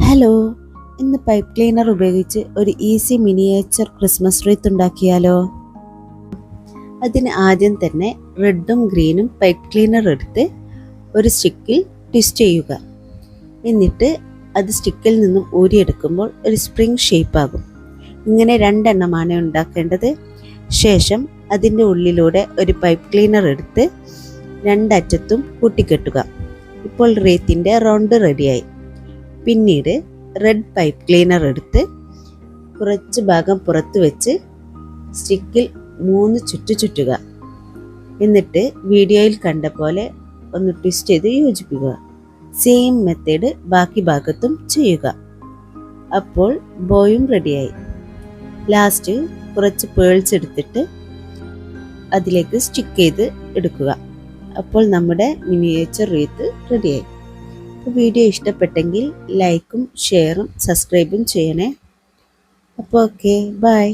Hello, ഇന്ന് pipe cleaner ഉപയോഗിച്ച് ഒരു ഈസി മിനിയേച്ചർ ക്രിസ്മസ് റീത്ത് ഉണ്ടാക്കിയാലോ? അതിന് ആദ്യം തന്നെ റെഡും ഗ്രീനും പൈപ്പ് ക്ലീനർ എടുത്ത് ഒരു സ്റ്റിക്കിൽ ട്വിസ്റ്റ് ചെയ്യുക. എന്നിട്ട് അത് സ്റ്റിക്കിൽ നിന്നും ഊരിയെടുക്കുമ്പോൾ ഒരു സ്പ്രിംഗ് ഷേപ്പ് ആകും. ഇങ്ങനെ രണ്ടെണ്ണമാണ് ഉണ്ടാക്കേണ്ടത്. ശേഷം അതിൻ്റെ ഉള്ളിലൂടെ ഒരു പൈപ്പ് ക്ലീനർ എടുത്ത് രണ്ടറ്റത്തും കൂട്ടിക്കെട്ടുക. ഇപ്പോൾ റീത്തിൻ്റെ റൗണ്ട് റെഡിയായി. പിന്നീട് റെഡ് പൈപ്പ് ക്ലീനർ എടുത്ത് കുറച്ച് ഭാഗം പുറത്ത് വെച്ച് സ്റ്റിക്കിൽ 3 ചുറ്റ് ചുറ്റുക. എന്നിട്ട് വീഡിയോയിൽ കണ്ട പോലെ ഒന്ന് ട്വിസ്റ്റ് ചെയ്ത് യോജിപ്പിക്കുക. സെയിം മെത്തേഡ് ബാക്കി ഭാഗത്തും ചെയ്യുക. അപ്പോൾ ബോയും റെഡിയായി. ലാസ്റ്റ് കുറച്ച് പേൾസ് എടുത്തിട്ട് അതിലേക്ക് സ്റ്റിക്ക് ചെയ്ത് എടുക്കുക. അപ്പോൾ നമ്മുടെ മിനിയേച്ചർ റീത്ത് റെഡിയായി. വീഡിയോ ഇഷ്ടപ്പെട്ടെങ്കിൽ ലൈക്കും ഷെയറും സബ്സ്ക്രൈബും ചെയ്യണേ. അപ്പോൾ ഓക്കെ, ബൈ.